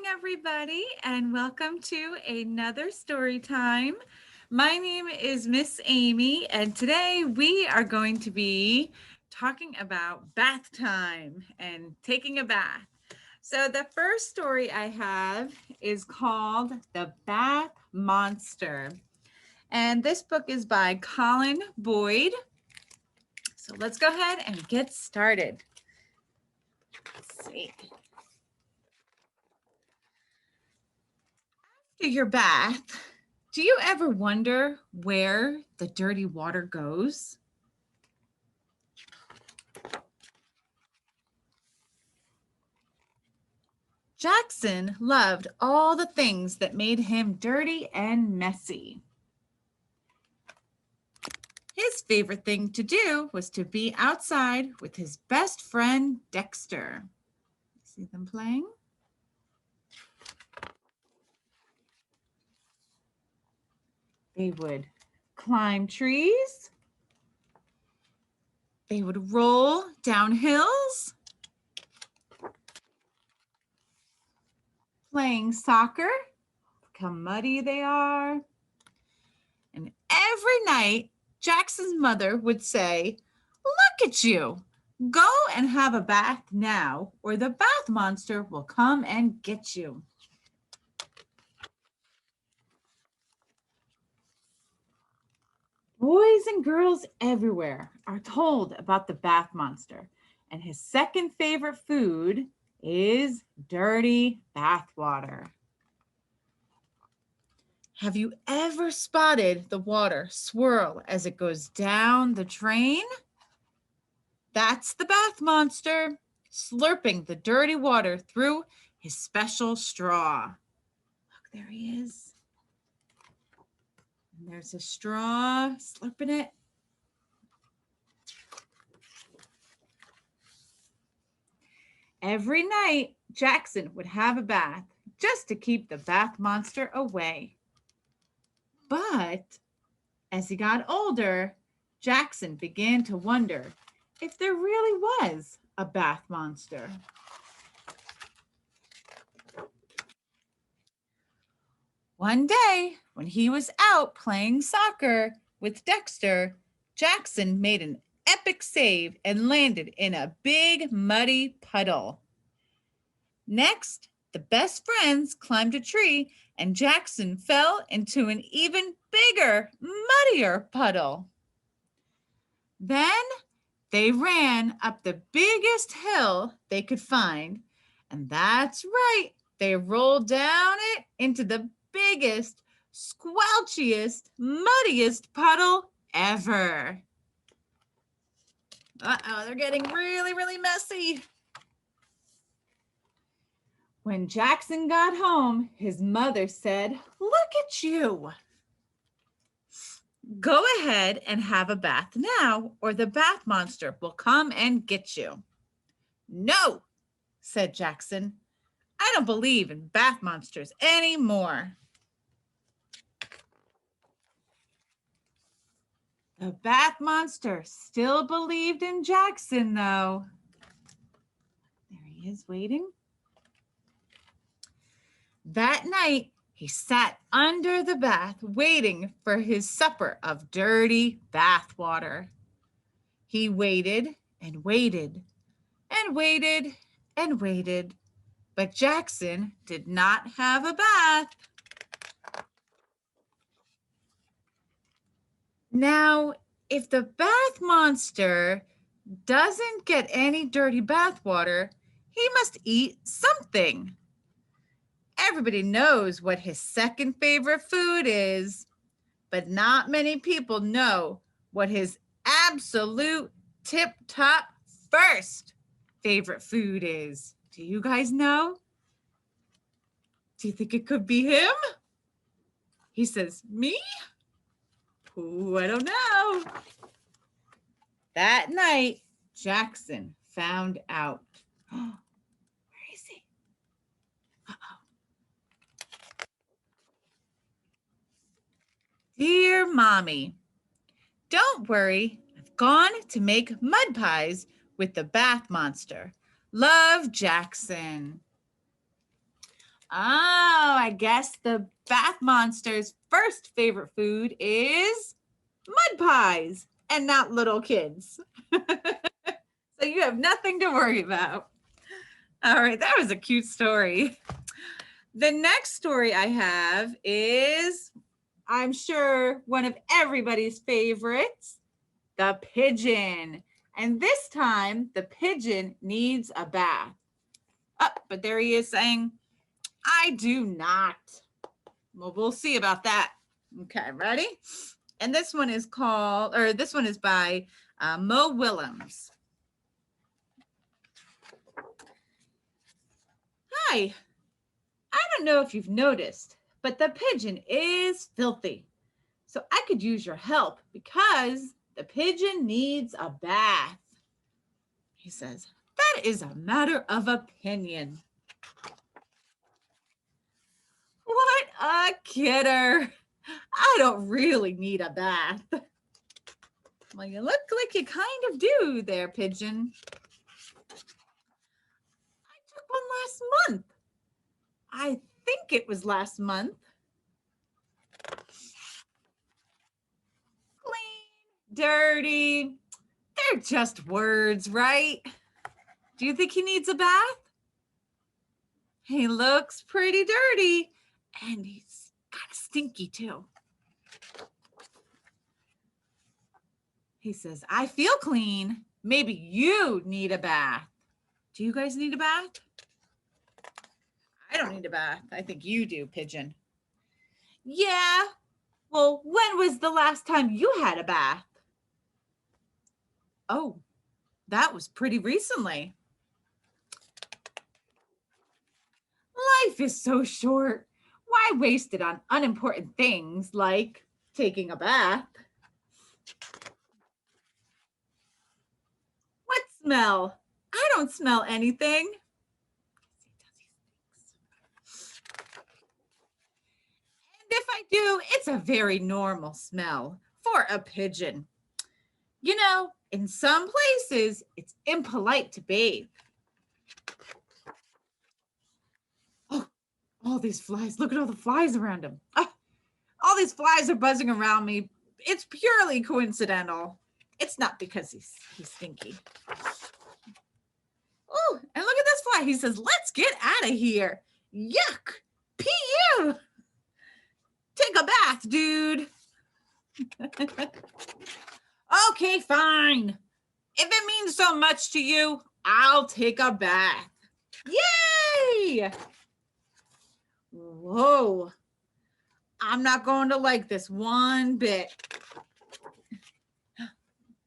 everybody, and welcome to another story time. My name is Miss Amy, and today we are going to be talking about bath time and taking a bath. So, the first story I have is called The Bath Monster, and this book is by Colin Boyd. So, let's go ahead and get started. Let's see. After your bath, do you ever wonder where the dirty water goes? Jackson loved all the things that made him dirty and messy. His favorite thing to do was to be outside with his best friend, Dexter. See them playing? They would climb trees. They would roll down hills. Playing soccer. Look how muddy they are. And every night, Jackson's mother would say, "Look at you. Go and have a bath now, or the bath monster will come and get you." Boys and girls everywhere are told about the bath monster, and his second favorite food is dirty bath water. Have you ever spotted the water swirl as it goes down the drain? That's the bath monster, slurping the dirty water through his special straw. Look, there he is. And there's a straw, slurping it. Every night, Jackson would have a bath just to keep the bath monster away. But as he got older, Jackson began to wonder if there really was a bath monster. One day, when he was out playing soccer with Dexter, Jackson made an epic save and landed in a big muddy puddle. Next, the best friends climbed a tree and Jackson fell into an even bigger, muddier puddle. Then they ran up the biggest hill they could find, and that's right, they rolled down it into the biggest, squelchiest, muddiest puddle ever. Uh-oh, they're getting really, really messy. When Jackson got home, his mother said, "Look at you. Go ahead and have a bath now, or the bath monster will come and get you." "No," said Jackson. "I don't believe in bath monsters anymore." The bath monster still believed in Jackson, though. There he is waiting. That night, he sat under the bath waiting for his supper of dirty bath water. He waited and waited and waited and waited, but Jackson did not have a bath. Now, if the bath monster doesn't get any dirty bath water, he must eat something. Everybody knows what his second favorite food is, but not many people know what his absolute tip-top first favorite food is. Do you guys know? Do you think it could be him? He says, "Me? Ooh, I don't know." That night, Jackson found out. Where is he? Uh-oh. "Dear Mommy, don't worry. I've gone to make mud pies with the bath monster. Love, Jackson." Oh, I guess the bath monster's first favorite food is mud pies and not little kids. So you have nothing to worry about. All right, that was a cute story. The next story I have is, I'm sure, one of everybody's favorites, the pigeon. And this time, the pigeon needs a bath. Oh, but there he is saying, I do not. Well, we'll see about that. Okay, ready? And this one is by Mo Willems. Hi, I don't know if you've noticed, but the pigeon is filthy. So I could use your help because the pigeon needs a bath. He says, that is a matter of opinion. What a kidder. I don't really need a bath. Well, you look like you kind of do there, pigeon. I took one last month. I think it was last month. Clean, dirty. They're just words, right? Do you think he needs a bath? He looks pretty dirty and he's kind of stinky too. He says, I feel clean. Maybe you need a bath. Do you guys need a bath? I don't need a bath. I think you do, pigeon. Yeah. Well, when was the last time you had a bath? Oh, that was pretty recently. Life is so short. Why waste it on unimportant things like taking a bath? What smell? I don't smell anything. And if I do, it's a very normal smell for a pigeon. You know, in some places, it's impolite to bathe. Oh, all these flies. Look at all the flies around him. All these flies are buzzing around me. It's purely coincidental. It's not because he's stinky. Oh, and look at this fly. He says, let's get out of here. Yuck. P.U. Take a bath, dude. Okay, fine. If it means so much to you, I'll take a bath. Yay! Whoa. I'm not going to like this one bit.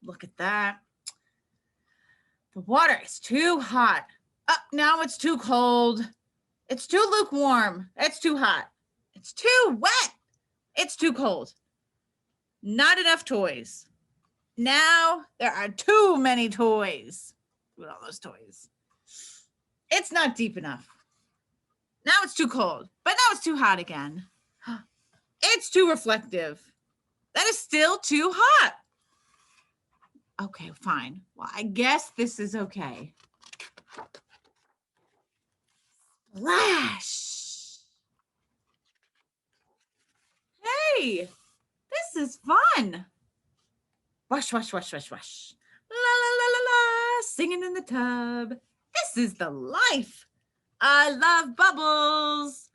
Look at that. The water is too hot. Now it's too cold. It's too lukewarm. It's too hot. It's too wet. It's too cold. Not enough toys. Now there are too many toys. Look at all those toys. It's not deep enough. Now it's too cold, but now it's too hot again. It's too reflective. That is still too hot. Okay, fine. Well, I guess this is okay. Splash. Hey, this is fun. Wash, wash, wash, wash, wash. La, la, la, la, la, singing in the tub. This is the life. I love bubbles.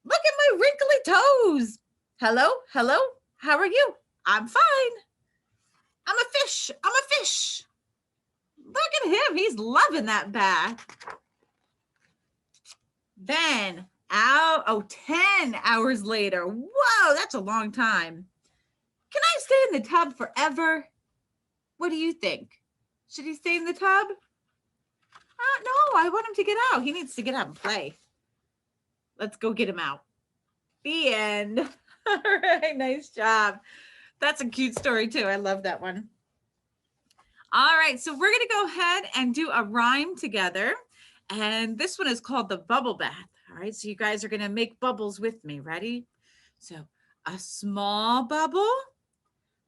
Look at my wrinkly toes. Hello, hello. How are you? I'm fine. I'm a fish. I'm a fish. Look at him. He's loving that bath. Then, 10 hours later. Whoa, that's a long time. Can I stay in the tub forever? What do you think? Should he stay in the tub? No, I want him to get out. He needs to get out and play. Let's go get him out. The end. All right, nice job. That's a cute story too. I love that one. All right, so we're going to go ahead and do a rhyme together. And this one is called the bubble bath. All right, so you guys are going to make bubbles with me. Ready? So a small bubble,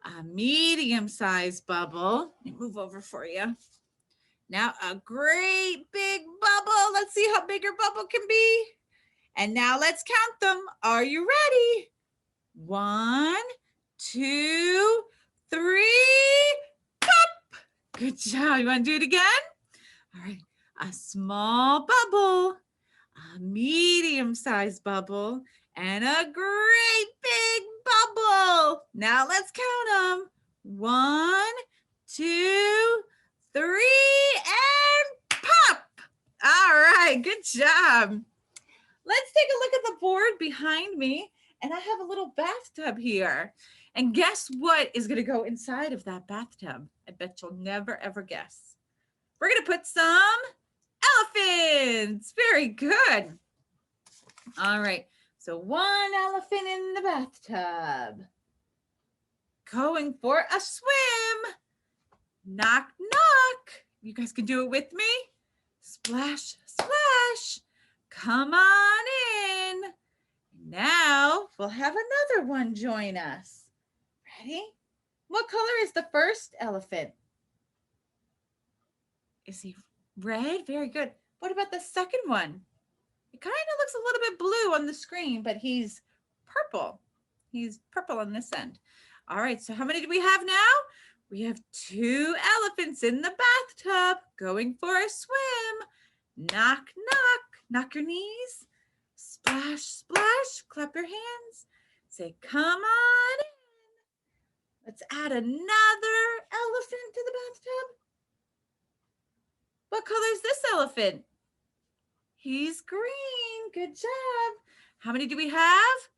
a medium-sized bubble. Let me move over for you. Now a great big bubble. Let's see how big your bubble can be. And now let's count them. Are you ready? 1, 2, 3, pop. Good job. You want to do it again? All right. A small bubble, a medium-sized bubble, and a great big bubble. Now let's count them. 1, 2, 3, and pop. All right, good job. Let's take a look at the board behind me, and I have a little bathtub here. And guess what is going to go inside of that bathtub? I bet you'll never, ever guess. We're going to put some elephants. Very good. All right. So one elephant in the bathtub. Going for a swim. Knock, knock. You guys can do it with me. Splash, splash. Come on in. Now we'll have another one join us. Ready? What color is the first elephant? Is he red? Very good. What about the second one? It kind of looks a little bit blue on the screen, but he's purple. He's purple on this end. All right, so how many do we have now? We have 2 elephants in the bathtub going for a swim. Knock, knock. Knock your knees. Splash, splash. Clap your hands. Say, come on in. Let's add another elephant to the bathtub. What color is this elephant? He's green. Good job. How many do we have?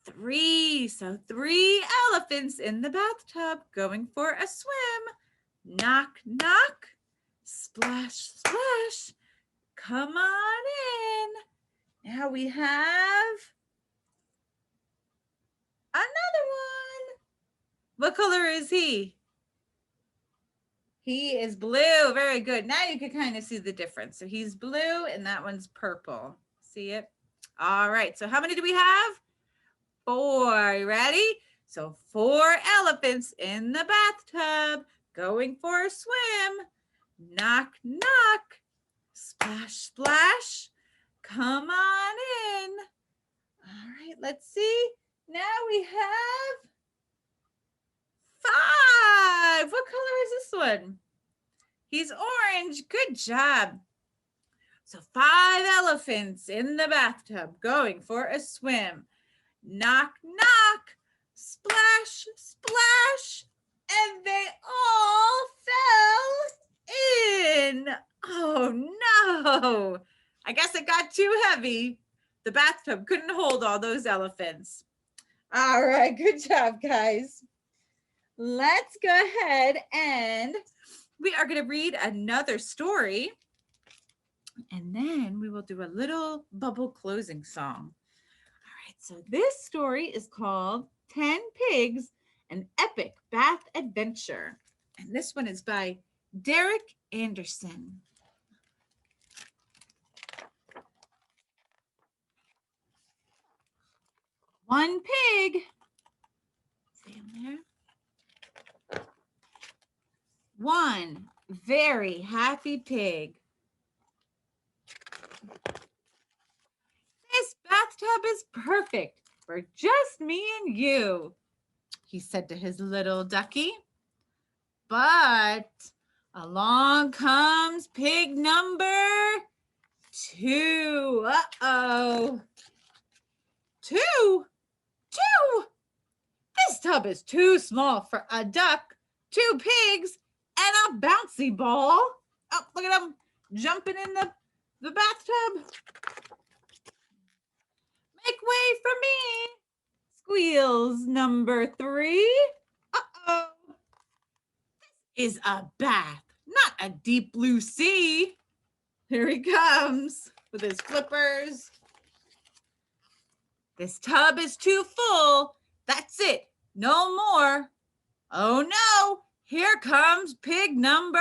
3. So 3 elephants in the bathtub going for a swim. Knock, knock. Splash, splash. Come on in. Now we have another one. What color is he? He is blue. Very good. Now you can kind of see the difference. So he's blue and that one's purple. See it? All right. So how many do we have? 4. You ready? So 4 elephants in the bathtub going for a swim. Knock, knock. Splash, splash. Come on in. All right. Let's see. Now we have 5. What color is this one? He's orange. Good job. So 5 elephants in the bathtub going for a swim. Knock, knock. Splash, splash. And they all fell in. Oh, no. I guess it got too heavy. The bathtub couldn't hold all those elephants. All right. Good job, guys. Let's go ahead and we are going to read another story. And then we will do a little bubble closing song. All right. So this story is called 10 Pigs, an Epic Bath Adventure. And this one is by Derek Anderson. One pig. See him there? One very happy pig. This bathtub is perfect for just me and you, he said to his little ducky. But along comes pig number 2. Uh-oh. 2? This tub is too small for a duck, 2 pigs, and a bouncy ball. Oh, look at them jumping in the bathtub. Make way for me, squeals number 3. Uh-oh. This is a bath, not a deep blue sea. Here he comes with his flippers. This tub is too full. That's it. No more. Oh no. Here comes pig number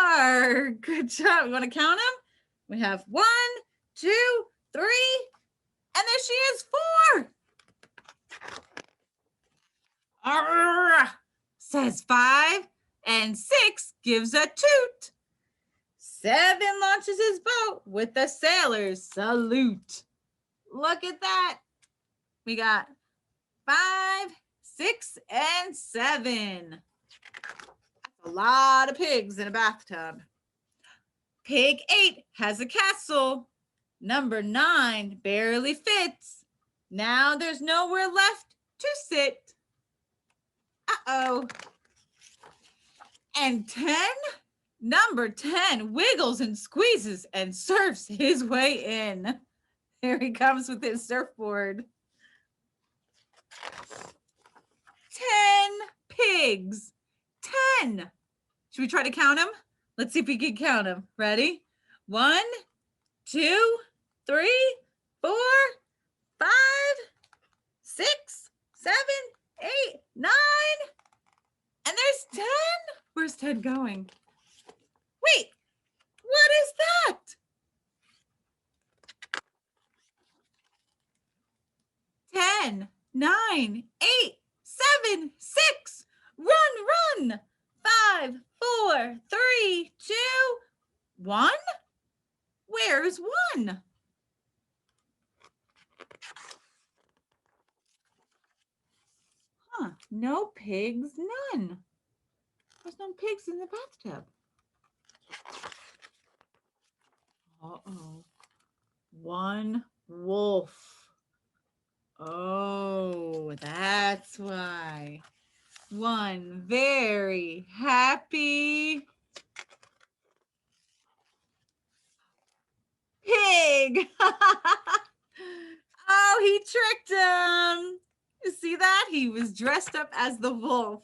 4. Good job. You want to count them? We have 1, 2, 3, and there she is, 4. Arrgh, says 5, and 6 gives a toot. 7 launches his boat with the sailor's salute. Look at that. We got 5, 6, and 7. That's a lot of pigs in a bathtub. Pig 8 has a castle. Number 9 barely fits. Now there's nowhere left to sit. Uh-oh. And 10? Number 10 wiggles and squeezes and surfs his way in. Here he comes with his surfboard. 10 pigs. 10. Should we try to count them? Let's see if we can count them. Ready? 1, 2, 3, 4, 5, 6, 7, 8, 9. And there's 10. Where's 10 going? Wait, what is that? 10, 9, 8, 7, 6. Run. 5, 4, 3, 2, 1. Where's 1? Huh, no pigs, none. There's no pigs in the bathtub. Uh-oh. 1 wolf. Oh, that's why. 1 very happy pig. Oh, he tricked him. You see that? He was dressed up as the wolf.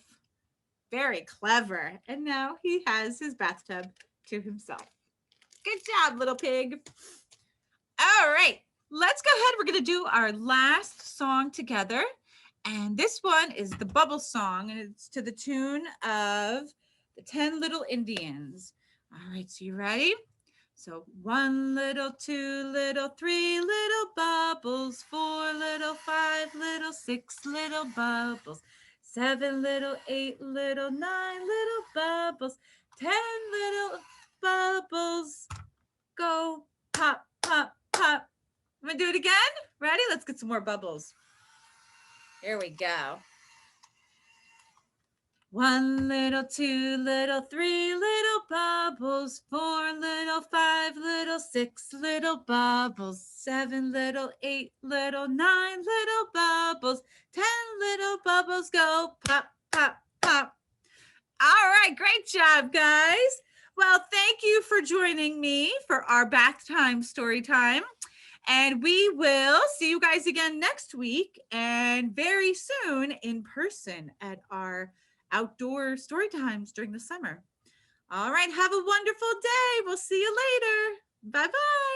Very clever. And now he has his bathtub to himself. Good job, little pig. All right, let's go ahead. We're going to do our last song together. And this one is the Bubble Song, and it's to the tune of the 10 Little Indians. All right, so you ready? So 1 little, 2 little, 3 little bubbles, 4 little, 5 little, 6 little bubbles, 7 little, 8 little, 9 little bubbles, 10 little bubbles. Go pop, pop, pop. I'm gonna do it again. Ready? Let's get some more bubbles. Here we go. 1 little, 2 little, 3 little bubbles, 4 little, 5 little, 6 little bubbles, 7 little, 8 little, 9 little bubbles, 10 little bubbles. Go pop, pop, pop. All right, great job, guys. Well, thank you for joining me for our bath time story time. And we will see you guys again next week and very soon in person at our outdoor story times during the summer. All right, have a wonderful day. We'll see you later. Bye-bye.